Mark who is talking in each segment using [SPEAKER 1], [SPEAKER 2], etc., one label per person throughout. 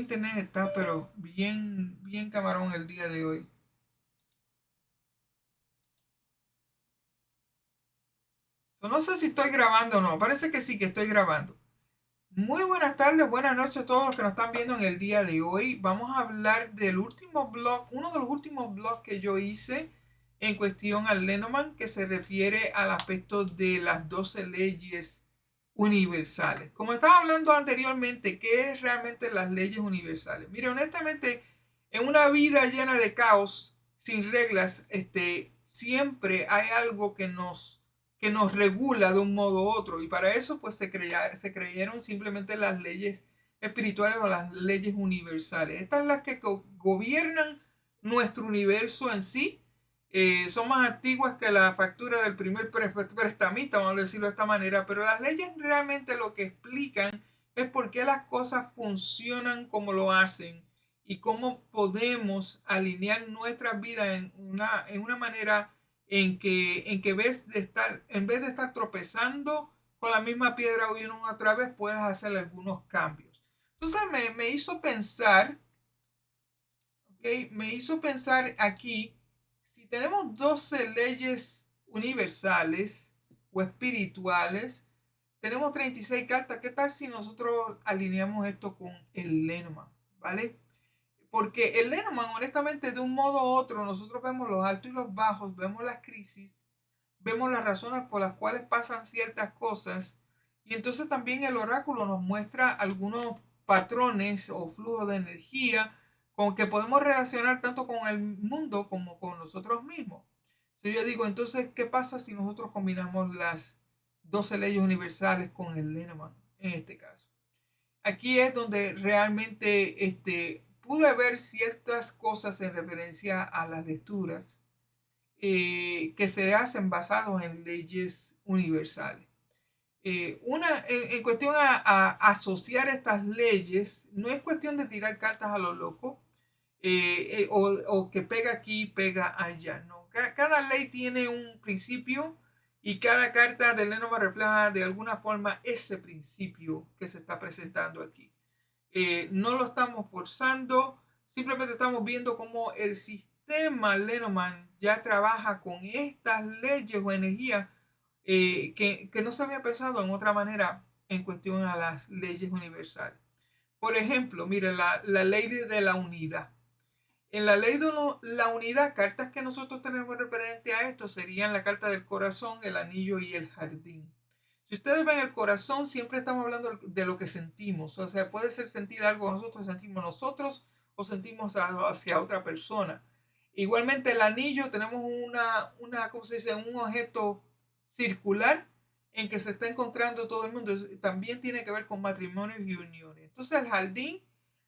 [SPEAKER 1] internet está, pero bien camarón el día de hoy. No sé si estoy grabando o no. Parece que sí que estoy grabando. Muy buenas tardes, buenas noches a todos los que nos están viendo en el día de hoy. Vamos a hablar del último blog, uno de los últimos blogs que yo hice en cuestión al Lenormand, que se refiere al aspecto de las 12 leyes universales. Como estaba hablando anteriormente, ¿qué es realmente las leyes universales? Mire, honestamente, en una vida llena de caos, sin reglas, siempre hay algo que nos regula de un modo u otro. Y para eso, pues se creyeron simplemente las leyes espirituales o las leyes universales. Estas son las que gobiernan nuestro universo en sí. Son más antiguas que la factura del primer prestamista, vamos a decirlo de esta manera, pero las leyes realmente lo que explican es por qué las cosas funcionan como lo hacen y cómo podemos alinear nuestra vida en una manera en vez de estar tropezando con la misma piedra una y otra vez, puedes hacer algunos cambios. Entonces me hizo pensar, ¿okay? Me hizo pensar aquí, si tenemos 12 leyes universales o espirituales, tenemos 36 cartas, ¿qué tal si nosotros alineamos esto con el Lenormand? ¿Vale? Porque el Lenormand, honestamente, de un modo u otro, nosotros vemos los altos y los bajos, vemos las crisis, vemos las razones por las cuales pasan ciertas cosas, y entonces también el oráculo nos muestra algunos patrones o flujos de energía con que podemos relacionar tanto con el mundo como con nosotros mismos. Si yo digo, entonces, ¿qué pasa si nosotros combinamos las 12 leyes universales con el Lenormand en este caso? Aquí es donde realmente pude ver ciertas cosas en referencia a las lecturas que se hacen basados en leyes universales. En cuestión a asociar estas leyes, no es cuestión de tirar cartas a lo loco o que pega aquí, pega allá. No, cada ley tiene un principio y cada carta de Lenormand refleja de alguna forma ese principio que se está presentando aquí. No lo estamos forzando, simplemente estamos viendo cómo el sistema Lenormand ya trabaja con estas leyes o energías que no se había pensado en otra manera en cuestión a las leyes universales. Por ejemplo, mire, la ley de la unidad. En la ley de la unidad, cartas que nosotros tenemos referente a esto serían la carta del corazón, el anillo y el jardín. Si ustedes ven el corazón, siempre estamos hablando de lo que sentimos. O sea, puede ser sentir algo nosotros sentimos nosotros o sentimos hacia otra persona. Igualmente el anillo, tenemos ¿cómo se dice? Un objeto circular en que se está encontrando todo el mundo. También tiene que ver con matrimonios y uniones. Entonces el jardín,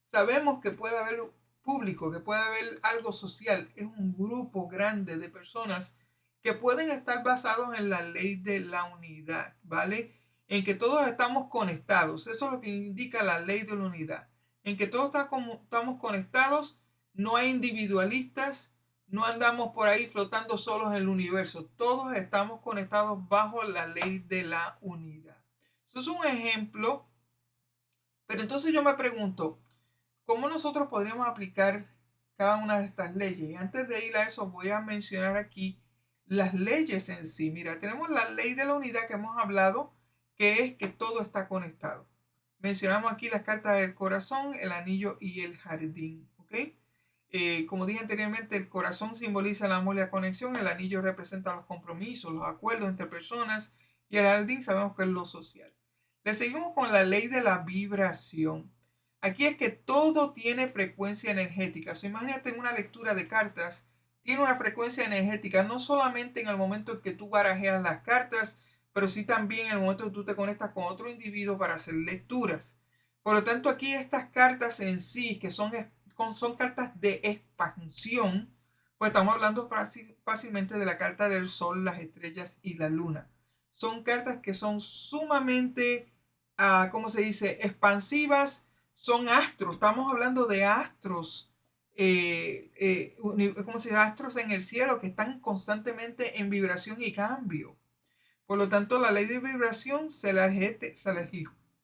[SPEAKER 1] sabemos que puede haber público, que puede haber algo social. Es un grupo grande de personas que pueden estar basados en la ley de la unidad, ¿vale? En que todos estamos conectados. Eso es lo que indica la ley de la unidad. En que todos estamos conectados, no hay individualistas, no andamos por ahí flotando solos en el universo. Todos estamos conectados bajo la ley de la unidad. Eso es un ejemplo, pero entonces yo me pregunto, ¿cómo nosotros podríamos aplicar cada una de estas leyes? Y antes de ir a eso, voy a mencionar aquí las leyes en sí. Mira, tenemos la ley de la unidad que hemos hablado, que es que todo está conectado. Mencionamos aquí las cartas del corazón, el anillo y el jardín. ¿Ok? Como dije anteriormente, el corazón simboliza el amor y la conexión, el anillo representa los compromisos, los acuerdos entre personas y el jardín sabemos que es lo social. Le seguimos con la ley de la vibración. Aquí es que todo tiene frecuencia energética. So, imagínate en una lectura de cartas, tiene una frecuencia energética, no solamente en el momento en que tú barajeas las cartas, pero sí también en el momento en que tú te conectas con otro individuo para hacer lecturas. Por lo tanto, aquí estas cartas en sí, que son cartas de expansión, pues estamos hablando fácilmente de la carta del sol, las estrellas y la luna. Son cartas que son sumamente, ¿cómo se dice?, expansivas, son astros, estamos hablando de astros, ¿cómo se llama? Astros en el cielo que están constantemente en vibración y cambio. Por lo tanto, la ley de vibración se le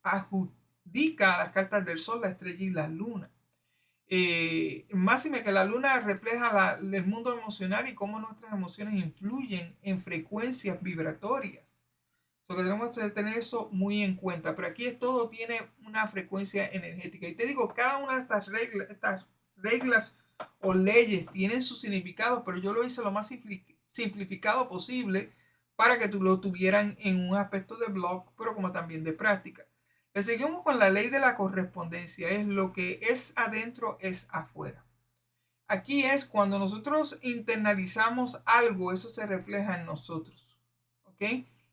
[SPEAKER 1] adjudica a las cartas del sol, la estrella y la luna. máxime que la luna refleja el mundo emocional y cómo nuestras emociones influyen en frecuencias vibratorias. So que tenemos que tener eso muy en cuenta. Pero aquí todo tiene una frecuencia energética. Y te digo, cada una de estas reglas o leyes tienen su significado, pero yo lo hice lo más simplificado posible para que tú lo tuvieran en un aspecto de blog, pero como también de práctica. Le seguimos con la ley de la correspondencia. Es lo que es adentro es afuera. Aquí es cuando nosotros internalizamos algo, eso se refleja en nosotros. ¿Ok?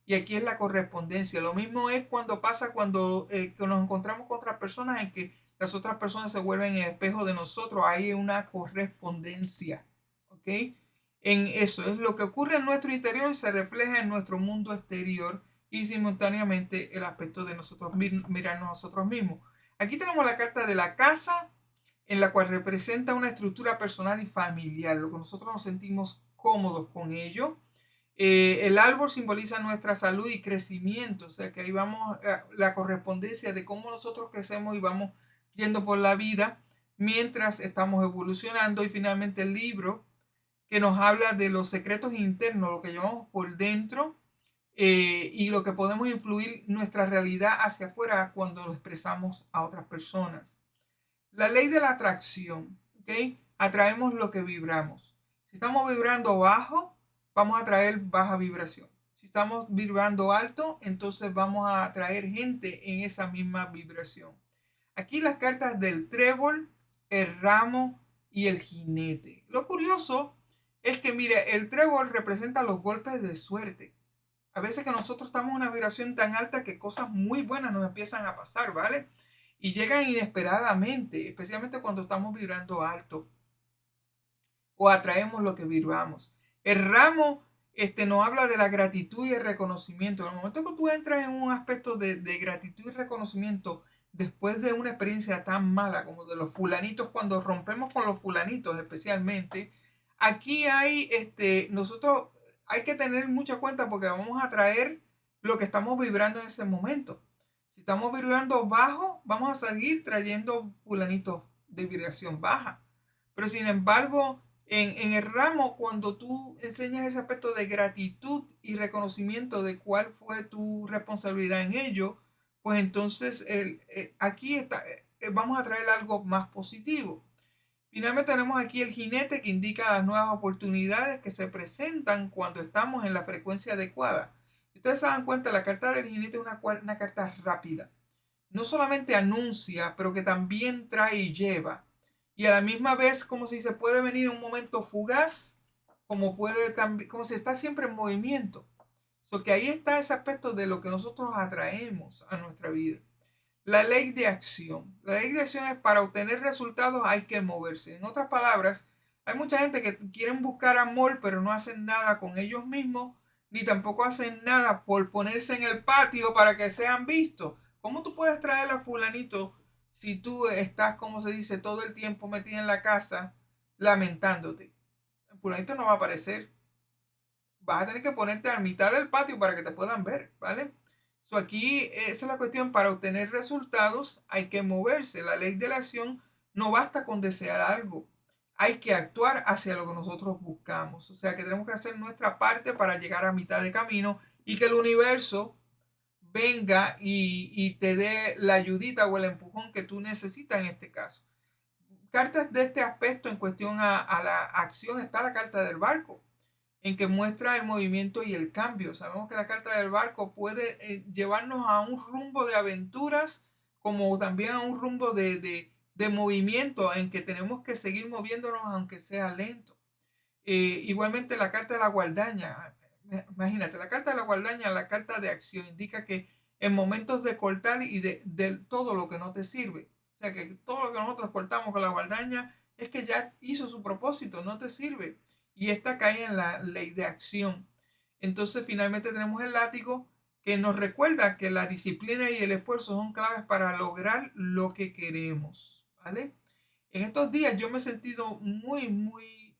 [SPEAKER 1] Y aquí es la correspondencia. Lo mismo es cuando pasa cuando nos encontramos con otras personas, en que las otras personas se vuelven el espejo de nosotros. Hay una correspondencia. ¿Ok? En eso es lo que ocurre en nuestro interior y se refleja en nuestro mundo exterior y simultáneamente el aspecto de nosotros mirarnos a nosotros mismos. Aquí tenemos la carta de la casa, en la cual representa una estructura personal y familiar, lo que nosotros nos sentimos cómodos con ello. El árbol simboliza nuestra salud y crecimiento, o sea que ahí vamos a la correspondencia de cómo nosotros crecemos y vamos yendo por la vida mientras estamos evolucionando. Y finalmente el libro, que nos habla de los secretos internos, lo que llevamos por dentro, y lo que podemos influir nuestra realidad hacia afuera cuando lo expresamos a otras personas. La ley de la atracción, ¿ok? Atraemos lo que vibramos. Si estamos vibrando bajo, vamos a atraer baja vibración. Si estamos vibrando alto, entonces vamos a atraer gente en esa misma vibración. Aquí las cartas del trébol, el ramo y el jinete. Lo curioso es que, mire, el trébol representa los golpes de suerte. A veces que nosotros estamos en una vibración tan alta que cosas muy buenas nos empiezan a pasar, ¿vale? Y llegan inesperadamente, especialmente cuando estamos vibrando alto o atraemos lo que vibramos. El ramo nos habla de la gratitud y el reconocimiento. En el momento que tú entras en un aspecto de gratitud y reconocimiento después de una experiencia tan mala como de los fulanitos, cuando rompemos con los fulanitos especialmente, aquí hay, nosotros hay que tener mucha cuenta porque vamos a traer lo que estamos vibrando en ese momento. Si estamos vibrando bajo, vamos a seguir trayendo fulanitos de vibración baja. Pero sin embargo, en el ramo, cuando tú enseñas ese aspecto de gratitud y reconocimiento de cuál fue tu responsabilidad en ello, pues entonces aquí está, vamos a traer algo más positivo. Finalmente tenemos aquí el jinete, que indica las nuevas oportunidades que se presentan cuando estamos en la frecuencia adecuada. Si ustedes se dan cuenta, la carta del jinete es una carta rápida. No solamente anuncia, pero que también trae y lleva. Y a la misma vez, como si se puede venir en un momento fugaz, como puede también, como si está siempre en movimiento. So que ahí está ese aspecto de lo que nosotros atraemos a nuestra vida. La ley de acción. La ley de acción es: para obtener resultados hay que moverse. En otras palabras, hay mucha gente que quieren buscar amor, pero no hacen nada con ellos mismos, ni tampoco hacen nada por ponerse en el patio para que sean vistos. ¿Cómo tú puedes traer a fulanito si tú estás, como se dice, todo el tiempo metida en la casa lamentándote? El fulanito no va a aparecer. Vas a tener que ponerte a mitad del patio para que te puedan ver, ¿vale? So aquí esa es la cuestión: para obtener resultados hay que moverse. La ley de la acción: no basta con desear algo, hay que actuar hacia lo que nosotros buscamos. O sea que tenemos que hacer nuestra parte para llegar a mitad de camino y que el universo venga y te dé la ayudita o el empujón que tú necesitas en este caso. Cartas de este aspecto en cuestión a la acción: está la carta del barco, en que muestra el movimiento y el cambio. Sabemos que la carta del barco puede llevarnos a un rumbo de aventuras, como también a un rumbo de movimiento, en que tenemos que seguir moviéndonos aunque sea lento. Igualmente la carta de la gualdaña. Imagínate, la carta de la gualdaña, la carta de acción, indica que en momentos de cortar y de todo lo que no te sirve. O sea que todo lo que nosotros cortamos con la gualdaña es que ya hizo su propósito, no te sirve. Y esta cae en la ley de acción. Entonces finalmente tenemos el látigo, que nos recuerda que la disciplina y el esfuerzo son claves para lograr lo que queremos, ¿vale? En estos días yo me he sentido muy,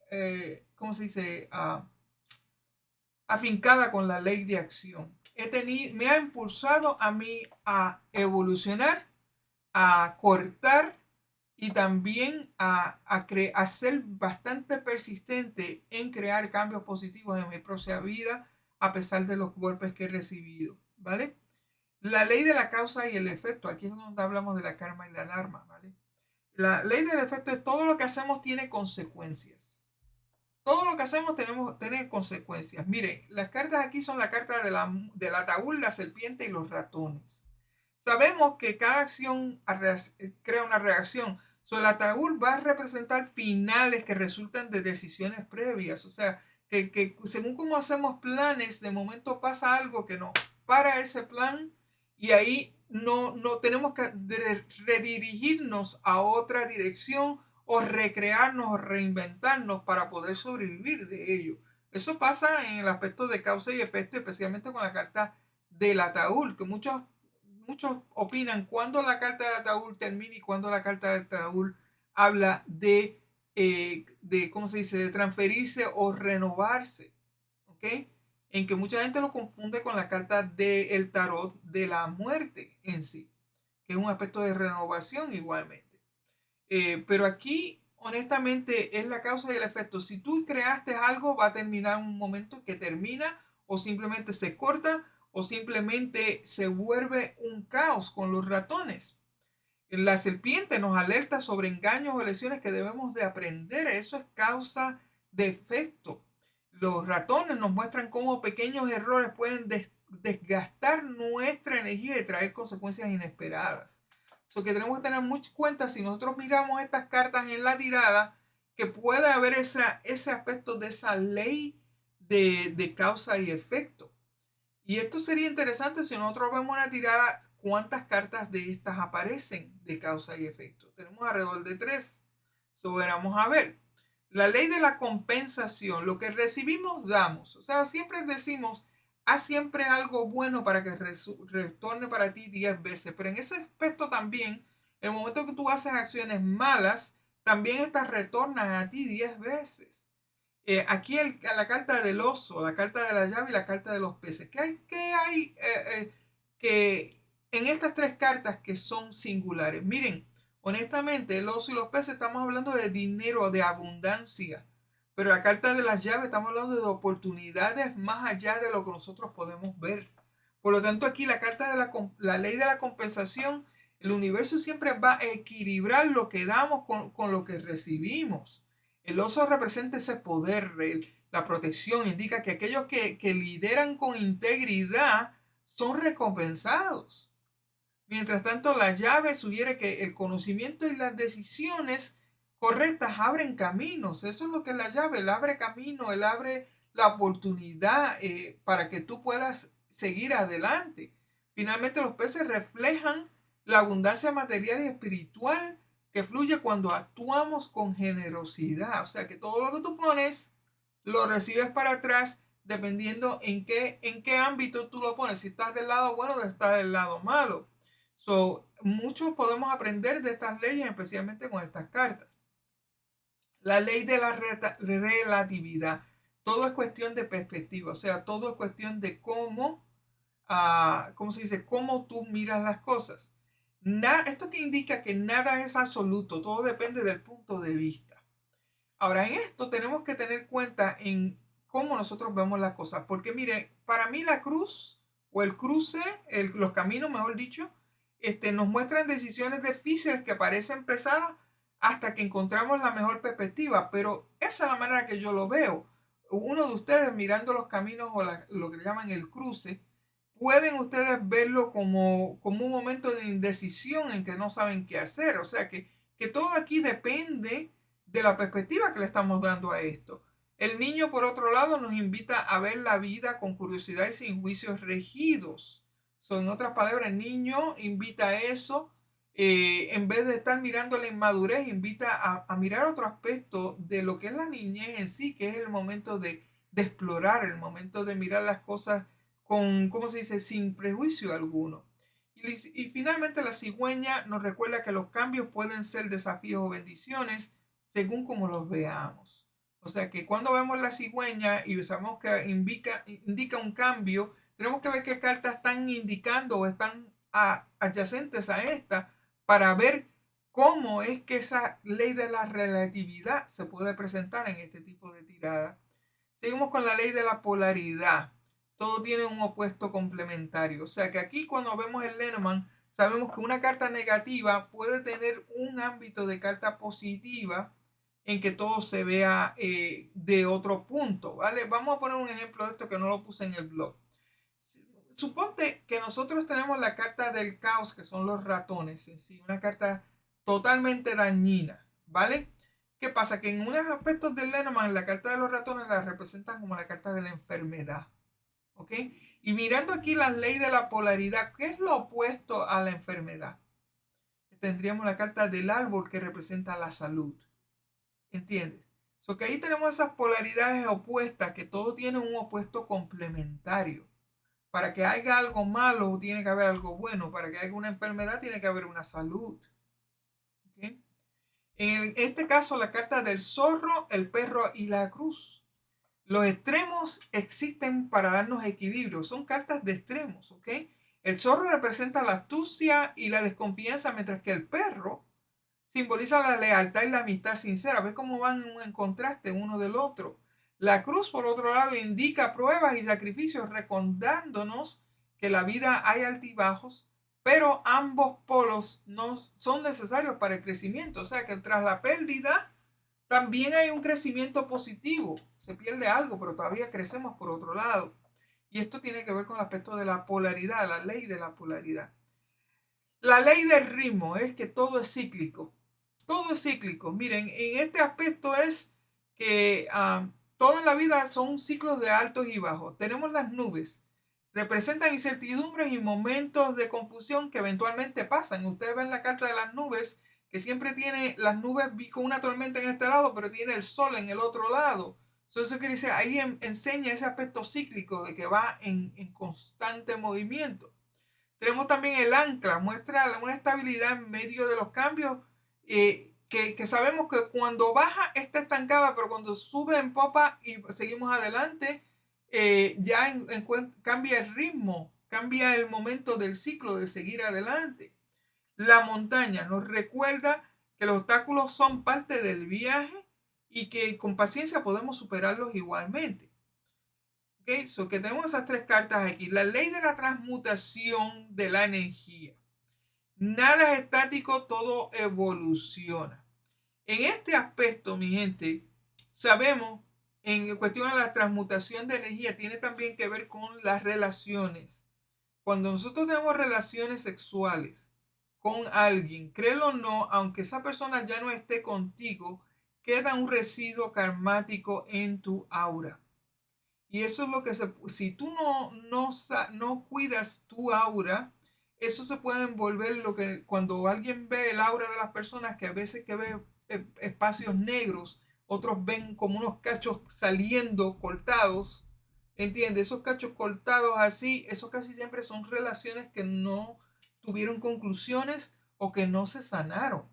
[SPEAKER 1] ¿cómo se dice? Afincada con la ley de acción. Me ha impulsado a mí a evolucionar, a cortar y también a ser bastante persistente en crear cambios positivos en mi propia vida a pesar de los golpes que he recibido, ¿vale? La ley de la causa y el efecto, aquí es donde hablamos de la karma y la dharma, ¿vale? La ley del efecto es todo lo que hacemos tiene consecuencias. Todo lo que hacemos tiene consecuencias. Miren, las cartas aquí son la carta del ataúd, la serpiente y los ratones. Sabemos que cada acción crea una reacción. So, el ataúd va a representar finales que resultan de decisiones previas. O sea, que según cómo hacemos planes, de momento pasa algo que nos para ese plan y ahí no tenemos que redirigirnos a otra dirección o recrearnos o reinventarnos para poder sobrevivir de ello. Eso pasa en el aspecto de causa y efecto, especialmente con la carta del ataúd, que muchos opinan cuando la carta del ataúd termina y cuando la carta del ataúd habla ¿cómo se dice?, de transferirse o renovarse, ¿ok? En que mucha gente lo confunde con la carta del tarot de la muerte en sí, que es un aspecto de renovación igualmente. Pero aquí, honestamente, es la causa y el efecto. Si tú creaste algo, va a terminar un momento que termina o simplemente se corta o simplemente se vuelve un caos con los ratones. La serpiente nos alerta sobre engaños o lecciones que debemos de aprender. Eso es causa de efecto. Los ratones nos muestran cómo pequeños errores pueden desgastar nuestra energía y traer consecuencias inesperadas. So que tenemos que tener mucha cuenta si nosotros miramos estas cartas en la tirada, que puede haber ese aspecto de esa ley de causa y efecto. Y esto sería interesante si nosotros vemos una tirada, cuántas cartas de estas aparecen de causa y efecto. Tenemos alrededor de 3. So, vamos a ver. La ley de la compensación, lo que recibimos damos. O sea, siempre decimos, haz siempre algo bueno para que retorne para ti 10 veces. Pero en ese aspecto también, en el momento que tú haces acciones malas, también estas retornan a ti 10 veces. Aquí la carta del oso, la carta de la llave y la carta de los peces. ¿Qué hay que en estas 3 cartas que son singulares? Miren, honestamente, el oso y los peces estamos hablando de dinero, de abundancia. Pero la carta de las llaves estamos hablando de oportunidades más allá de lo que nosotros podemos ver. Por lo tanto, aquí la carta de la ley de la compensación, el universo siempre va a equilibrar lo que damos con lo que recibimos. El oso representa ese poder, la protección, indica que aquellos que lideran con integridad son recompensados. Mientras tanto, la llave sugiere que el conocimiento y las decisiones correctas abren caminos. Eso es lo que es la llave. Él abre camino, él abre la oportunidad para que tú puedas seguir adelante. Finalmente, los peces reflejan la abundancia material y espiritual que fluye cuando actuamos con generosidad. O sea que todo lo que tú pones lo recibes para atrás dependiendo en qué ámbito tú lo pones. Si estás del lado bueno o estás del lado malo. So, muchos podemos aprender de estas leyes, especialmente con estas cartas. La ley de la relatividad. Todo es cuestión de perspectiva. O sea, todo es cuestión de ¿cómo se dice? Cómo tú miras las cosas. Esto que indica que nada es absoluto. Todo depende del punto de vista. Ahora, en esto tenemos que tener cuenta en cómo nosotros vemos las cosas. Porque mire, para mí la cruz o el cruce, los caminos, mejor dicho, nos muestran decisiones difíciles que parecen pesadas hasta que encontramos la mejor perspectiva. Pero esa es la manera que yo lo veo. Uno de ustedes mirando los caminos o lo que llaman el cruce, pueden ustedes verlo como un momento de indecisión en que no saben qué hacer. O sea que todo aquí depende de la perspectiva que le estamos dando a esto. El niño, por otro lado, nos invita a ver la vida con curiosidad y sin juicios regidos. En otras palabras, el niño invita a eso, en vez de estar mirando la inmadurez, invita a mirar otro aspecto de lo que es la niñez en sí, que es el momento de explorar, el momento de mirar las cosas con, ¿cómo se dice?, sin prejuicio alguno. Y finalmente la cigüeña nos recuerda que los cambios pueden ser desafíos o bendiciones según como los veamos. O sea que cuando vemos la cigüeña y sabemos que indica un cambio, tenemos que ver qué cartas están indicando o están adyacentes a esta para ver cómo es que esa ley de la relatividad se puede presentar en este tipo de tirada. Seguimos con la ley de la polaridad. Todo tiene un opuesto complementario. O sea que aquí cuando vemos el Lenormand, sabemos que una carta negativa puede tener un ámbito de carta positiva en que todo se vea de otro punto, ¿vale? Vamos a poner un ejemplo de esto que no lo puse en el blog. Suponte que nosotros tenemos la carta del caos, que son los ratones en sí, una carta totalmente dañina, ¿vale? ¿Qué pasa? Que en unos aspectos del Lenormand, la carta de los ratones la representan como la carta de la enfermedad, ¿ok? Y mirando aquí la ley de la polaridad, ¿qué es lo opuesto a la enfermedad? Tendríamos la carta del árbol que representa la salud, ¿entiendes? So que ahí tenemos esas polaridades opuestas, que todo tiene un opuesto complementario. Para que haya algo malo, tiene que haber algo bueno. Para que haya una enfermedad, tiene que haber una salud. ¿Okay? En este caso, la carta del zorro, el perro y la cruz. Los extremos existen para darnos equilibrio. Son cartas de extremos. ¿Ok? El zorro representa la astucia y la desconfianza, mientras que el perro simboliza la lealtad y la amistad sincera. ¿Ves cómo van en contraste uno del otro? La cruz, por otro lado, indica pruebas y sacrificios, recordándonos que la vida hay altibajos, pero ambos polos no son necesarios para el crecimiento. O sea que tras la pérdida también hay un crecimiento positivo. Se pierde algo, pero todavía crecemos por otro lado. Y esto tiene que ver con el aspecto de la polaridad, la ley de la polaridad. La ley del ritmo es que todo es cíclico. Todo es cíclico. Miren, en este aspecto es que toda la vida son ciclos de altos y bajos. Tenemos las nubes. Representan incertidumbres y momentos de confusión que eventualmente pasan. Ustedes ven la carta de las nubes, que siempre tiene las nubes con una tormenta en este lado, pero tiene el sol en el otro lado. Eso quiere decir, ahí enseña ese aspecto cíclico de que va en constante movimiento. Tenemos también el ancla, muestra una estabilidad en medio de los cambios, que sabemos que cuando baja está estancada, pero cuando sube en popa y seguimos adelante, ya cambia el ritmo, cambia el momento del ciclo de seguir adelante. La montaña nos recuerda que los obstáculos son parte del viaje y que con paciencia podemos superarlos igualmente. Okay, so que tenemos esas tres cartas aquí. La ley de la transmutación de la energía. Nada es estático, todo evoluciona. En este aspecto, mi gente, sabemos, en cuestión de la transmutación de energía, tiene también que ver con las relaciones. Cuando nosotros tenemos relaciones sexuales con alguien, créelo o no, aunque esa persona ya no esté contigo, queda un residuo karmático en tu aura. Y eso es lo que si tú no cuidas tu aura, eso se puede envolver lo que cuando alguien ve el aura de las personas, que a veces que ve espacios negros, otros ven como unos cachos saliendo cortados, ¿entiendes? Esos cachos cortados así, eso casi siempre son relaciones que no tuvieron conclusiones o que no se sanaron,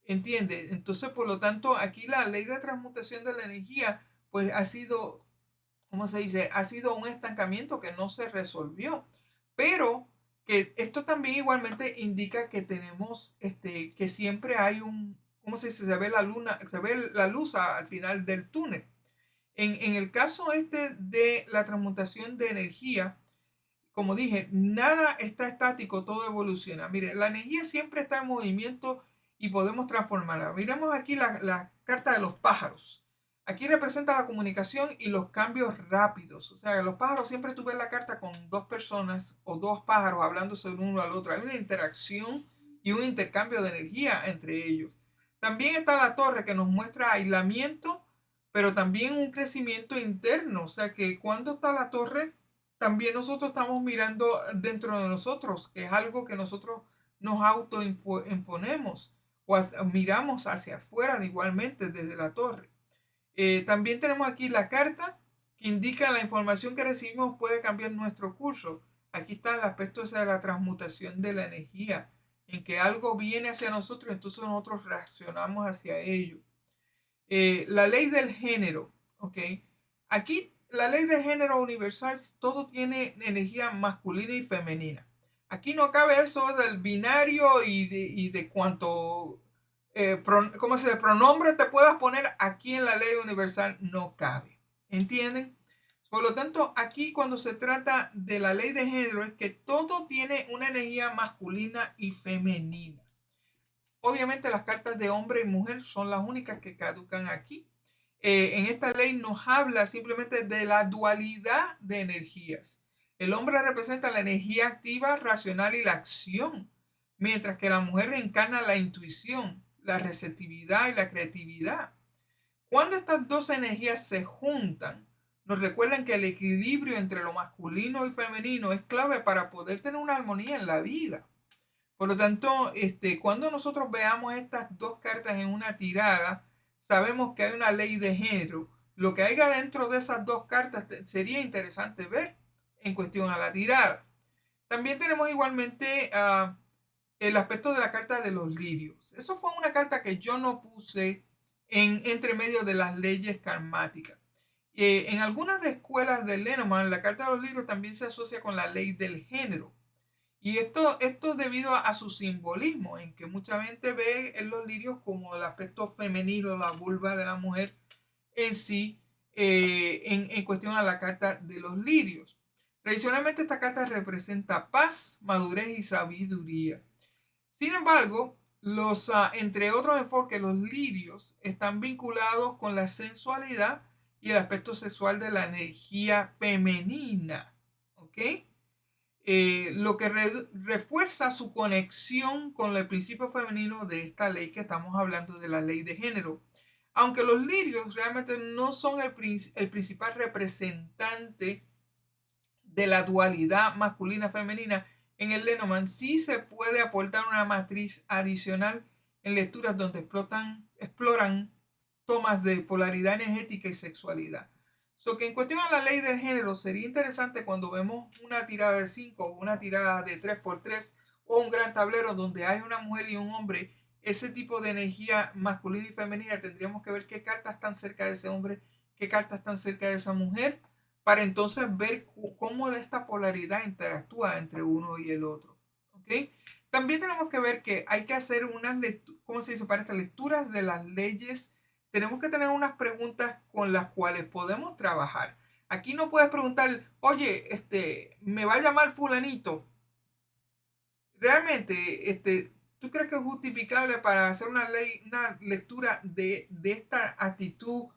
[SPEAKER 1] ¿entiendes? Entonces, por lo tanto, aquí la ley de transmutación de la energía, pues ha sido, ¿cómo se dice? Ha sido un estancamiento que no se resolvió. Pero que esto también igualmente indica que tenemos, que siempre hay ¿cómo se dice? Se ve la luna, se ve la luz al final del túnel. En el caso de la transmutación de energía, como dije, nada está estático, todo evoluciona. Mire, la energía siempre está en movimiento y podemos transformarla. Miremos aquí la carta de los pájaros. Aquí representa la comunicación y los cambios rápidos. O sea, los pájaros siempre tú ves la carta con dos personas o dos pájaros hablándose de uno al otro. Hay una interacción y un intercambio de energía entre ellos. También está la torre, que nos muestra aislamiento, pero también un crecimiento interno. O sea que cuando está la torre, también nosotros estamos mirando dentro de nosotros, que es algo que nosotros nos autoimponemos o miramos hacia afuera igualmente desde la torre. También tenemos aquí la carta que indica la información que recibimos puede cambiar nuestro curso. Aquí está el aspecto de la transmutación de la energía, en que algo viene hacia nosotros, entonces nosotros reaccionamos hacia ello. La ley del género, ¿ok? Aquí la ley del género universal, todo tiene energía masculina y femenina. Aquí no cabe eso del binario y de cuánto ¿cómo se dice? Pronombre te puedas poner aquí en la ley universal no cabe. ¿Entienden? Por lo tanto, aquí cuando se trata de la ley de género es que todo tiene una energía masculina y femenina. Obviamente las cartas de hombre y mujer son las únicas que caducan aquí. En esta ley nos habla simplemente de la dualidad de energías. El hombre representa la energía activa, racional y la acción, mientras que la mujer encarna la intuición, la receptividad y la creatividad. Cuando estas dos energías se juntan, nos recuerdan que el equilibrio entre lo masculino y femenino es clave para poder tener una armonía en la vida. Por lo tanto, cuando nosotros veamos estas dos cartas en una tirada, sabemos que hay una ley de género. Lo que haya dentro de esas dos cartas sería interesante ver en cuestión a la tirada. También tenemos igualmente el aspecto de la carta de los lirios. Eso fue una carta que yo no puse entre medio de las leyes karmáticas. En algunas de escuelas de Lenormand, la carta de los lirios también se asocia con la ley del género. Y esto debido a su simbolismo, en que mucha gente ve en los lirios como el aspecto femenino, la vulva de la mujer en sí, en cuestión a la carta de los lirios. Tradicionalmente esta carta representa paz, madurez y sabiduría. Sin embargo, entre otros enfoques, los lirios están vinculados con la sensualidad y el aspecto sexual de la energía femenina. ¿Ok? Lo que refuerza su conexión con el principio femenino de esta ley que estamos hablando, de la ley de género. Aunque los lirios realmente no son el principal representante de la dualidad masculina-femenina, en el Lenormand sí se puede aportar una matriz adicional en lecturas donde exploran tomas de polaridad energética y sexualidad. Que en cuestión a la ley del género, sería interesante cuando vemos una tirada de 5 o una tirada de 3x3 o un gran tablero donde hay una mujer y un hombre, ese tipo de energía masculina y femenina, tendríamos que ver qué cartas están cerca de ese hombre, qué cartas están cerca de esa mujer, para entonces ver cómo esta polaridad interactúa entre uno y el otro. ¿Okay? También tenemos que ver que hay que hacer unas lecturas, ¿cómo se dice? Para estas lecturas de las leyes, tenemos que tener unas preguntas con las cuales podemos trabajar. Aquí no puedes preguntar, oye, me va a llamar fulanito. Realmente, ¿tú crees que es justificable para hacer una lectura de esta actitud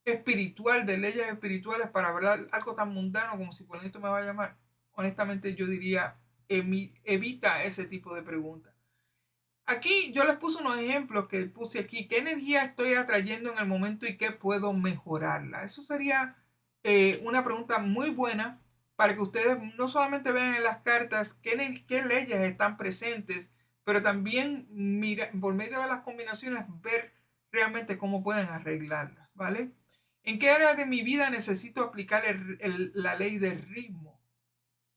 [SPEAKER 1] espiritual, de leyes espirituales, para hablar algo tan mundano como si fulanito me va a llamar? Honestamente, yo diría, evita ese tipo de preguntas. Aquí yo les puse unos ejemplos que puse aquí. ¿Qué energía estoy atrayendo en el momento y qué puedo mejorarla? Eso sería una pregunta muy buena para que ustedes no solamente vean en las cartas qué leyes están presentes, pero también por medio de las combinaciones ver realmente cómo pueden arreglarlas, ¿vale? ¿En qué área de mi vida necesito aplicar la ley del ritmo?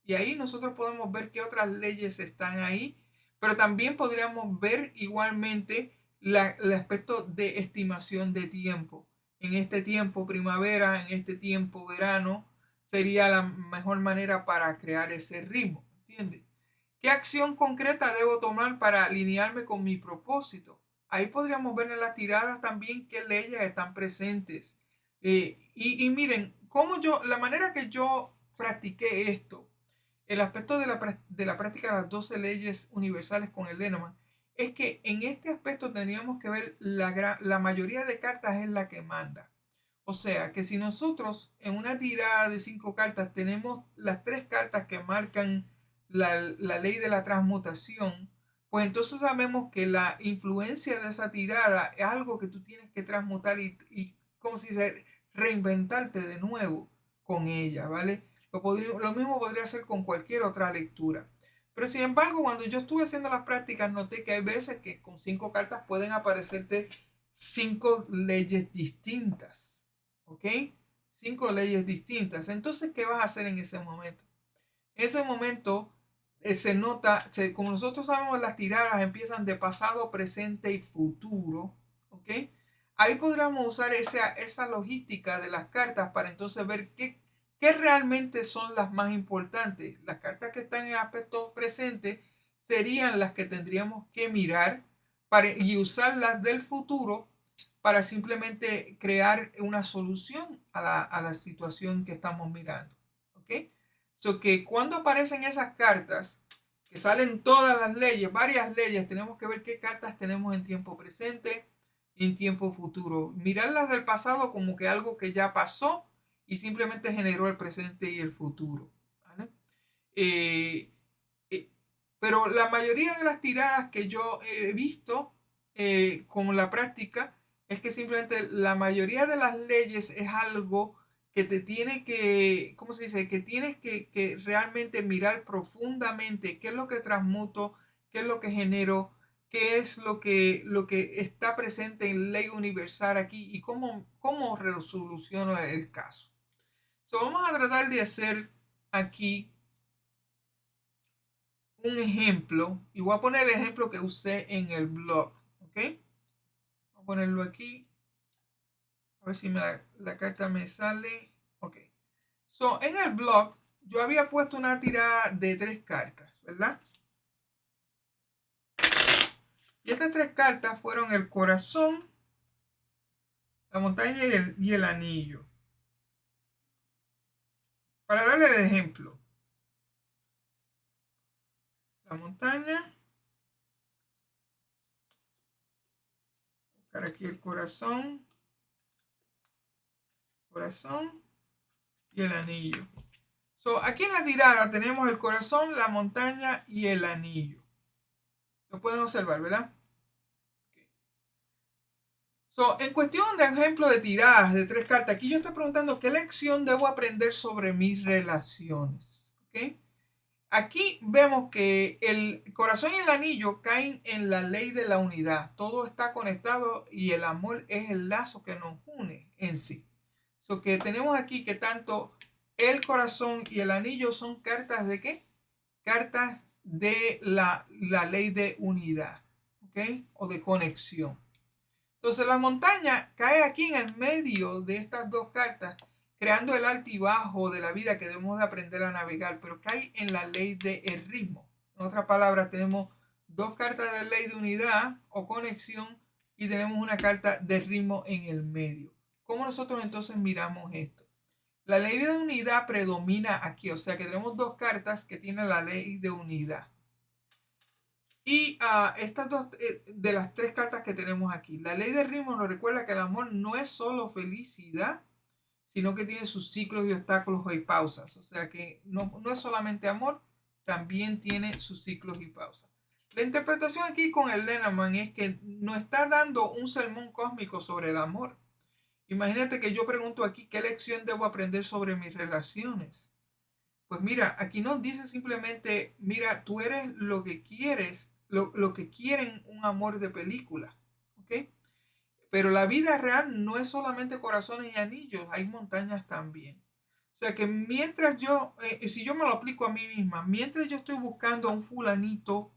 [SPEAKER 1] Y ahí nosotros podemos ver qué otras leyes están ahí, pero también podríamos ver igualmente el aspecto de estimación de tiempo. En este tiempo primavera, en este tiempo verano, sería la mejor manera para crear ese ritmo, ¿entiendes? ¿Qué acción concreta debo tomar para alinearme con mi propósito? Ahí podríamos ver en las tiradas también qué leyes están presentes. Y miren, la manera que yo practiqué esto, el aspecto de la práctica de las 12 leyes universales con el Lenormand, es que en este aspecto tendríamos que ver la mayoría de cartas es la que manda. O sea, que si nosotros en una tirada de 5 cartas tenemos las 3 cartas que marcan la ley de la transmutación, pues entonces sabemos que la influencia de esa tirada es algo que tú tienes que transmutar y como si se reinventarte de nuevo con ella, ¿vale? Lo mismo podría ser con cualquier otra lectura. Pero sin embargo, cuando yo estuve haciendo las prácticas, noté que hay veces que con 5 cartas pueden aparecerte 5 leyes distintas. ¿Ok? 5 leyes distintas. Entonces, ¿qué vas a hacer en ese momento? En ese momento se nota, como nosotros sabemos, las tiradas empiezan de pasado, presente y futuro. ¿Ok? Ahí podríamos usar esa logística de las cartas para entonces ver qué realmente son las más importantes. Las cartas que están en aspecto presente serían las que tendríamos que mirar y usar las del futuro para simplemente crear una solución a la situación que estamos mirando. ¿Ok? So que cuando aparecen esas cartas, que salen todas las leyes, varias leyes, tenemos que ver qué cartas tenemos en tiempo presente y en tiempo futuro. Mirar las del pasado como que algo que ya pasó y simplemente generó el presente y el futuro. ¿Vale? Eh, pero la mayoría de las tiradas que yo he visto con la práctica es que simplemente la mayoría de las leyes es algo que te tiene que, ¿cómo se dice? Que tienes que realmente mirar profundamente qué es lo que transmuto, qué es lo que genero, qué es lo que está presente en ley universal aquí y cómo resoluciono el caso. So, vamos a tratar de hacer aquí un ejemplo y voy a poner el ejemplo que usé en el blog. ¿Ok? Voy a ponerlo aquí. A ver si la carta me sale. Ok. So, en el blog yo había puesto una tirada de 3 cartas, ¿verdad? Y estas 3 cartas fueron el corazón, la montaña y el anillo. Para darle el ejemplo. La montaña. Buscar aquí el corazón. Corazón y el anillo. So, aquí en la tirada tenemos el corazón, la montaña y el anillo. Lo pueden observar, ¿verdad? Okay. So, en cuestión de ejemplo de tiradas de 3 cartas, aquí yo estoy preguntando qué lección debo aprender sobre mis relaciones. ¿Okay? Aquí vemos que el corazón y el anillo caen en la ley de la unidad. Todo está conectado y el amor es el lazo que nos une en sí. So que tenemos aquí que tanto el corazón y el anillo son cartas de ¿qué? Cartas de la ley de unidad, ¿ok? O de conexión. Entonces la montaña cae aquí en el medio de estas 2 cartas, creando el alto y bajo de la vida que debemos de aprender a navegar, pero cae en la ley del ritmo. En otras palabras, tenemos 2 cartas de ley de unidad o conexión y tenemos una carta de ritmo en el medio. ¿Cómo nosotros entonces miramos esto? La ley de unidad predomina aquí, o sea que tenemos 2 cartas que tienen la ley de unidad. Y estas 2 de las 3 cartas que tenemos aquí. La ley de ritmo nos recuerda que el amor no es solo felicidad, sino que tiene sus ciclos y obstáculos y pausas. O sea que no es solamente amor, también tiene sus ciclos y pausas. La interpretación aquí con el Lenormand es que nos está dando un sermón cósmico sobre el amor. Imagínate que yo pregunto aquí qué lección debo aprender sobre mis relaciones. Pues mira, aquí nos dice simplemente, mira, tú eres lo que quieres, lo que quieren un amor de película, ¿ok? Pero la vida real no es solamente corazones y anillos, hay montañas también. O sea que mientras si yo me lo aplico a mí misma, mientras yo estoy buscando a un fulanito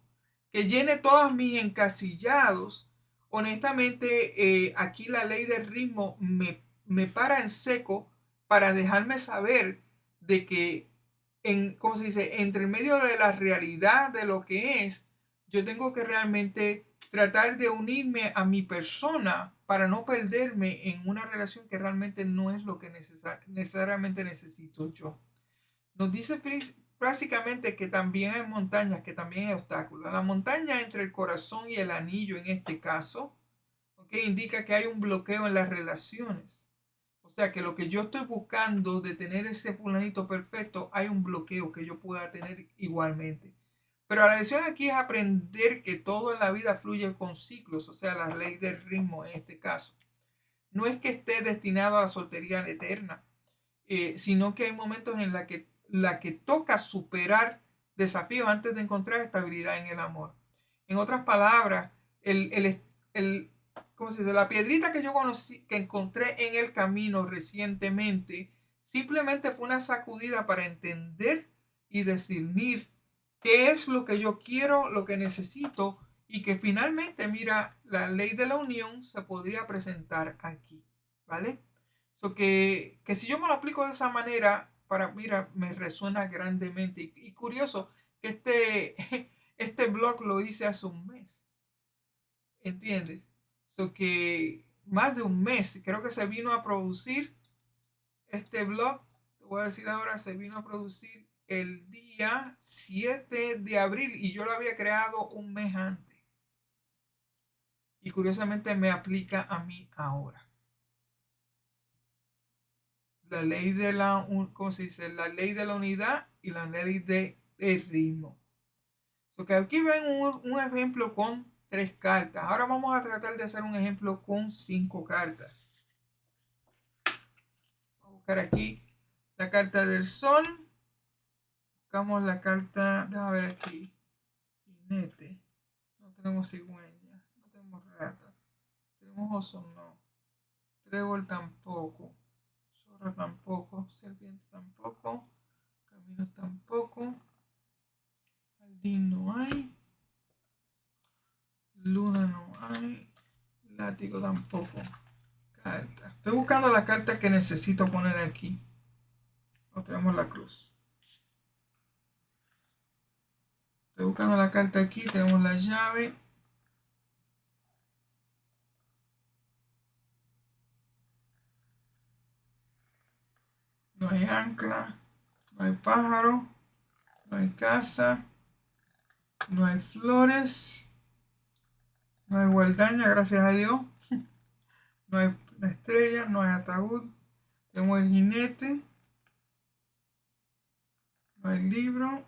[SPEAKER 1] que llene todos mis encasillados, honestamente aquí la ley del ritmo me para en seco para dejarme saber de que ¿cómo se dice? Entre medio de la realidad de lo que es, yo tengo que realmente tratar de unirme a mi persona para no perderme en una relación que realmente no es lo que necesariamente necesito yo. Nos dice básicamente que también hay montañas, que también hay obstáculos. La montaña entre el corazón y el anillo en este caso, ¿okay? Indica que hay un bloqueo en las relaciones. O sea que lo que yo estoy buscando de tener ese fulanito perfecto, hay un bloqueo que yo pueda tener igualmente. Pero la lección aquí es aprender que todo en la vida fluye con ciclos, o sea, la ley del ritmo en este caso. No es que esté destinado a la soltería eterna, sino que hay momentos en la que toca superar desafíos antes de encontrar estabilidad en el amor. En otras palabras, ¿cómo se dice? La piedrita que yo conocí, que encontré en el camino recientemente, simplemente fue una sacudida para entender y discernir qué es lo que yo quiero, lo que necesito, y que finalmente, mira, la ley de la unión se podría presentar aquí, ¿vale? So que si yo me lo aplico de esa manera, mira, me resuena grandemente. Y curioso que este blog lo hice hace un mes. ¿Entiendes? So que más de un mes, creo que se vino a producir este blog, te voy a decir ahora, se vino a producir el día 7 de abril y yo lo había creado un mes antes. Y curiosamente me aplica a mí ahora. La ley de la, ¿cómo se dice? La ley de la unidad y la ley de ritmo. So que aquí ven un ejemplo con 3 cartas. Ahora vamos a tratar de hacer un ejemplo con 5 cartas. Vamos a buscar aquí la carta del sol. Buscamos la carta, déjame ver aquí. Jinete. No tenemos cigüeña. No tenemos rata. Tenemos oso, no. Trébol tampoco. Zorra tampoco. Serpiente tampoco. Camino tampoco. Jardín no hay. Luna no hay. Látigo tampoco. Carta. Estoy buscando la carta que necesito poner aquí. No tenemos la cruz. Estoy buscando la carta aquí. Tenemos la llave. No hay ancla. No hay pájaro. No hay casa. No hay flores. No hay guardaña, gracias a Dios. No hay estrella. No hay ataúd. Tenemos el jinete. No hay libro.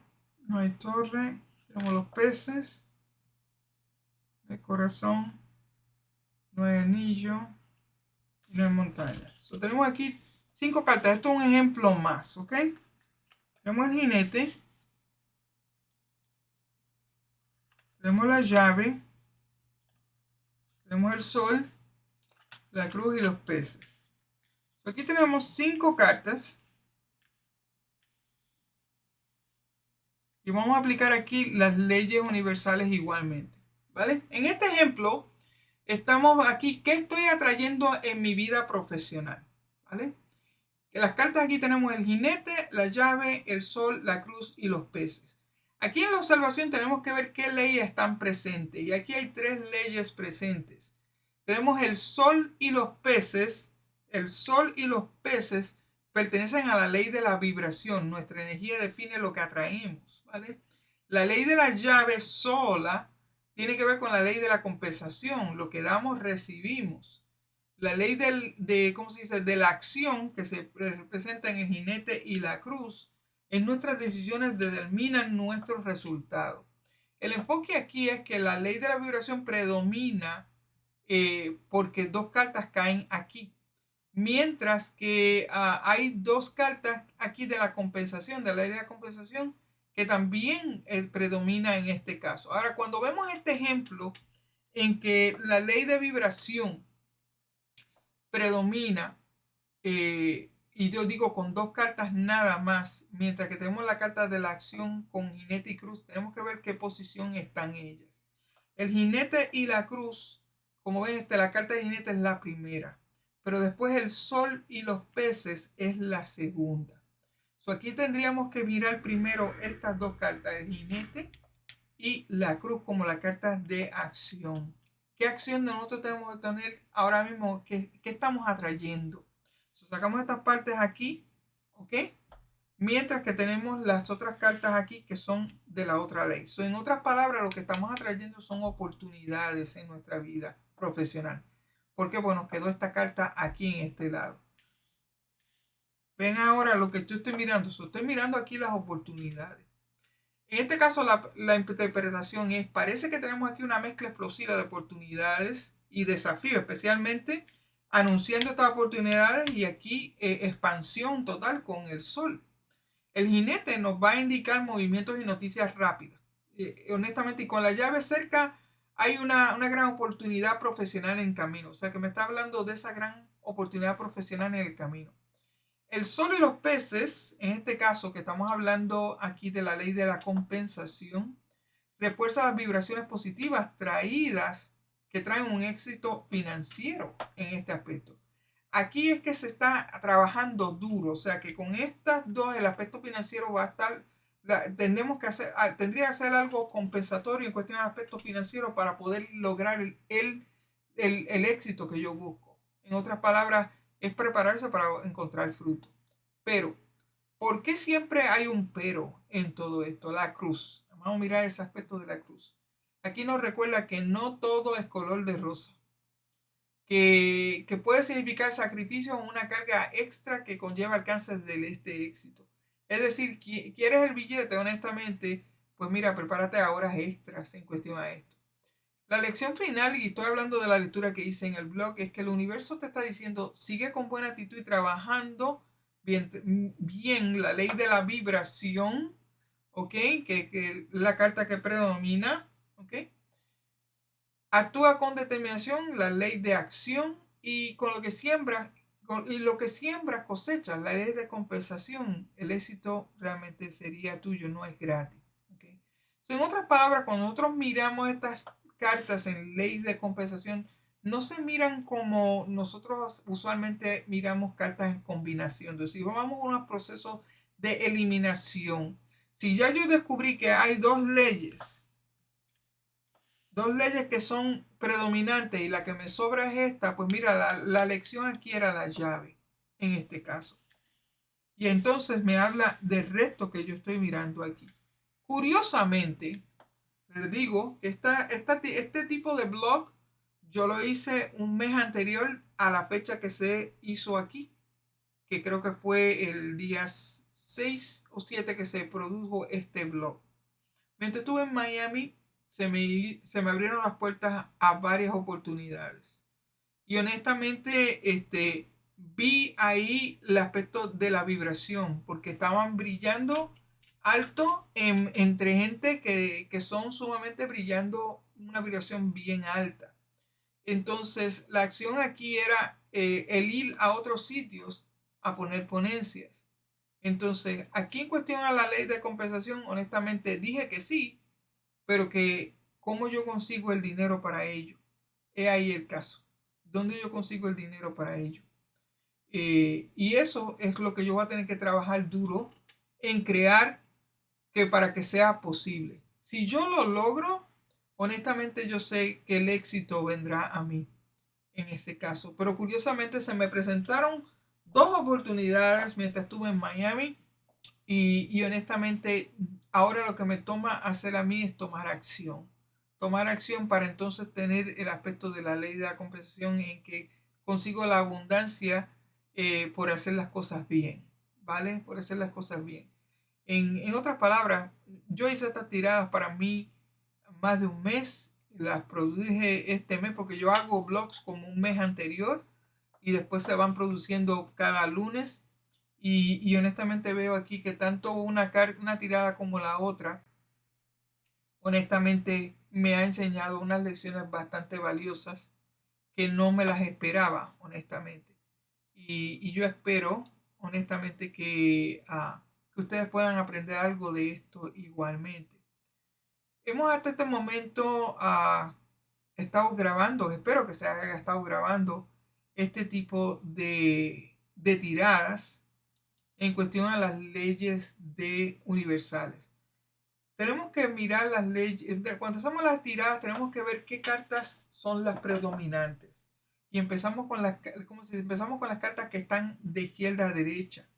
[SPEAKER 1] No hay torre. Tenemos los peces. No hay corazón. No hay anillo. Y no hay montaña. So, tenemos aquí 5 cartas. Esto es un ejemplo más, ¿ok? Tenemos el jinete. Tenemos la llave. Tenemos el sol, la cruz y los peces. So, aquí tenemos 5 cartas. Y vamos a aplicar aquí las leyes universales igualmente. ¿Vale? En este ejemplo, estamos aquí. ¿Qué estoy atrayendo en mi vida profesional? ¿Vale? En las cartas aquí tenemos el jinete, la llave, el sol, la cruz y los peces. Aquí en la observación tenemos que ver qué leyes están presentes. Y aquí hay 3 leyes presentes. Tenemos el sol y los peces. El sol y los peces pertenecen a la ley de la vibración. Nuestra energía define lo que atraemos, ¿vale? La ley de la llave sola tiene que ver con la ley de la compensación. Lo que damos, recibimos. La ley ¿cómo se dice? De la acción que se representa en el jinete y la cruz, en nuestras decisiones determinan nuestros resultados. El enfoque aquí es que la ley de la vibración predomina porque 2 cartas caen aquí. Mientras que hay 2 cartas aquí de la compensación, de la ley de la compensación, que también predomina en este caso. Ahora, cuando vemos este ejemplo en que la ley de vibración predomina, y yo digo con 2 cartas nada más, mientras que tenemos la carta de la acción con jinete y cruz, tenemos que ver qué posición están ellas. El jinete y la cruz, como ven, la carta de jinete es la primera, pero después el sol y los peces es la segunda. So, aquí tendríamos que mirar primero estas 2 cartas, el jinete y la cruz, como la carta de acción. ¿Qué acción nosotros tenemos que tener ahora mismo? ¿Qué estamos atrayendo? So, sacamos estas partes aquí, ¿ok? Mientras que tenemos las otras cartas aquí que son de la otra ley. So, en otras palabras, lo que estamos atrayendo son oportunidades en nuestra vida profesional. ¿Por qué? Pues nos quedó esta carta aquí en este lado. Ven ahora lo que yo estoy mirando. So, estoy mirando aquí las oportunidades. En este caso, la interpretación es, parece que tenemos aquí una mezcla explosiva de oportunidades y desafíos, especialmente anunciando estas oportunidades y aquí expansión total con el sol. El jinete nos va a indicar movimientos y noticias rápidas. Honestamente, y con la llave cerca, hay una gran oportunidad profesional en camino. O sea, que me está hablando de esa gran oportunidad profesional en el camino. El sol y los peces, en este caso que estamos hablando aquí de la ley de la compensación, refuerza las vibraciones positivas traídas que traen un éxito financiero en este aspecto. Aquí es que se está trabajando duro, o sea que con estas 2 el aspecto financiero va a estar tendría que hacer algo compensatorio en cuestión de aspecto financiero para poder lograr el éxito que yo busco. En otras palabras, es prepararse para encontrar fruto. Pero, ¿por qué siempre hay un pero en todo esto? La cruz. Vamos a mirar ese aspecto de la cruz. Aquí nos recuerda que no todo es color de rosa. Que puede significar sacrificio o una carga extra que conlleva alcances de este éxito. Es decir, quieres el billete, honestamente, pues mira, prepárate a horas extras en cuestión a esto. La lección final, y estoy hablando de la lectura que hice en el blog, es que el universo te está diciendo, sigue con buena actitud y trabajando bien la ley de la vibración, ¿ok? Que la carta que predomina, ¿ok? Actúa con determinación, la ley de acción, y con lo que siembras, cosechas, la ley de compensación. El éxito realmente sería tuyo, no es gratis. ¿Okay? En otras palabras, cuando nosotros miramos estas cartas en ley de compensación, no se miran como nosotros usualmente miramos cartas en combinación. Entonces, si vamos a unos procesos de eliminación, si ya yo descubrí que hay dos leyes que son predominantes y la que me sobra es esta, pues mira, la lección aquí era la llave en este caso. Y entonces me habla del resto que yo estoy mirando aquí. Curiosamente, les digo que este tipo de blog yo lo hice un mes anterior a la fecha que se hizo aquí, que creo que fue el día 6 o 7 que se produjo este blog. Mientras estuve en Miami, se me abrieron las puertas a varias oportunidades. Y honestamente, vi ahí el aspecto de la vibración, porque estaban brillando alto entre gente que son sumamente brillando una vibración bien alta. Entonces, la acción aquí era el ir a otros sitios a poner ponencias. Entonces, aquí en cuestión a la ley de compensación, honestamente dije que sí, pero que cómo yo consigo el dinero para ello. He ahí el caso. ¿Dónde yo consigo el dinero para ello? Y eso es lo que yo voy a tener que trabajar duro en crear para que sea posible. Si yo lo logro, honestamente yo sé que el éxito vendrá a mí en ese caso. Pero curiosamente se me presentaron dos oportunidades mientras estuve en Miami y honestamente ahora lo que me toma hacer a mí es tomar acción. Tomar acción para entonces tener el aspecto de la ley de la compensación en que consigo la abundancia por hacer las cosas bien, ¿vale? Por hacer las cosas bien. En otras palabras, yo hice estas tiradas para mí más de un mes, las produje este mes porque yo hago blogs como un mes anterior y después se van produciendo cada lunes y honestamente veo aquí que tanto una tirada como la otra honestamente me ha enseñado unas lecciones bastante valiosas que no me las esperaba honestamente y yo espero honestamente que ustedes puedan aprender algo de esto igualmente. Hemos hasta este momento estado grabando, espero que se haya estado grabando este tipo de tiradas en cuestión a las leyes universales. Tenemos que mirar las leyes, cuando hacemos las tiradas tenemos que ver qué cartas son las predominantes. Y empezamos con empezamos con las cartas que están de izquierda a derecha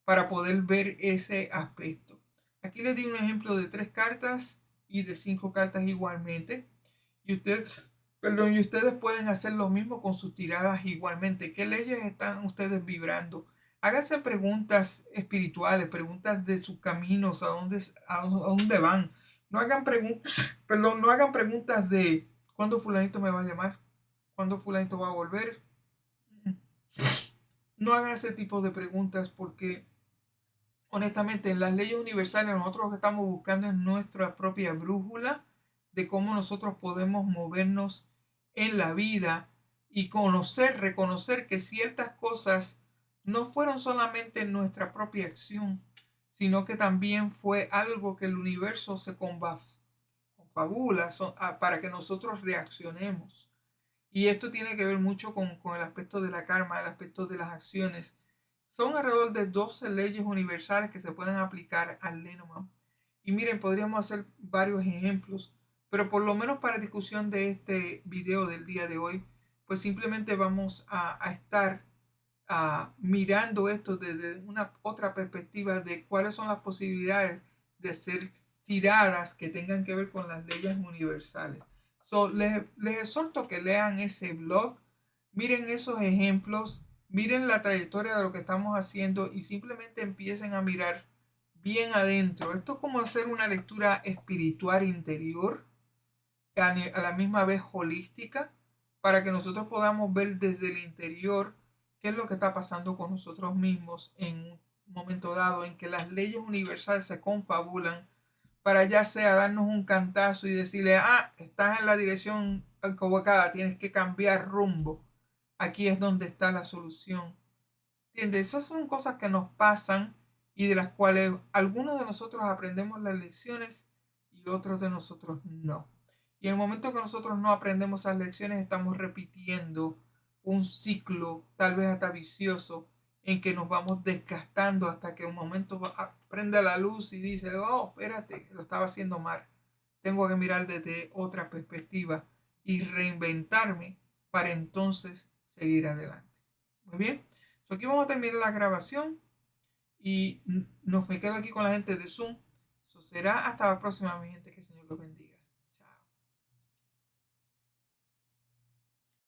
[SPEAKER 1] para poder ver ese aspecto. Aquí les di un ejemplo de 3 cartas y de 5 cartas igualmente. Y ustedes pueden hacer lo mismo con sus tiradas igualmente. ¿Qué leyes están ustedes vibrando? Háganse preguntas espirituales, preguntas de sus caminos, a dónde van. No hagan no hagan preguntas de ¿cuándo fulanito me va a llamar? ¿Cuándo fulanito va a volver? No hagan ese tipo de preguntas porque honestamente en las leyes universales nosotros lo que estamos buscando es nuestra propia brújula de cómo nosotros podemos movernos en la vida y reconocer que ciertas cosas no fueron solamente nuestra propia acción, sino que también fue algo que el universo se confabula para que nosotros reaccionemos. Y esto tiene que ver mucho con el aspecto de la karma, el aspecto de las acciones. Son alrededor de 12 leyes universales que se pueden aplicar al Lenormand. Y miren, podríamos hacer varios ejemplos, pero por lo menos para discusión de este video del día de hoy, pues simplemente vamos a estar mirando esto desde una otra perspectiva de cuáles son las posibilidades de ser tiradas que tengan que ver con las leyes universales. Les exhorto que lean ese blog, miren esos ejemplos, miren la trayectoria de lo que estamos haciendo y simplemente empiecen a mirar bien adentro. Esto es como hacer una lectura espiritual interior, a la misma vez holística, para que nosotros podamos ver desde el interior qué es lo que está pasando con nosotros mismos en un momento dado en que las leyes universales se confabulan para ya sea darnos un cantazo y decirle, estás en la dirección equivocada, tienes que cambiar rumbo. Aquí es donde está la solución. ¿Entiendes? Esas son cosas que nos pasan y de las cuales algunos de nosotros aprendemos las lecciones y otros de nosotros no. Y en el momento que nosotros no aprendemos esas lecciones, estamos repitiendo un ciclo, tal vez hasta vicioso, en que nos vamos desgastando hasta que un momento prende la luz y dice, oh, espérate, lo estaba haciendo mal. Tengo que mirar desde otra perspectiva y reinventarme para entonces seguir adelante. Muy bien. So, aquí vamos a terminar la grabación y me quedo aquí con la gente de Zoom. So, será hasta la próxima, mi gente. Que el Señor los bendiga.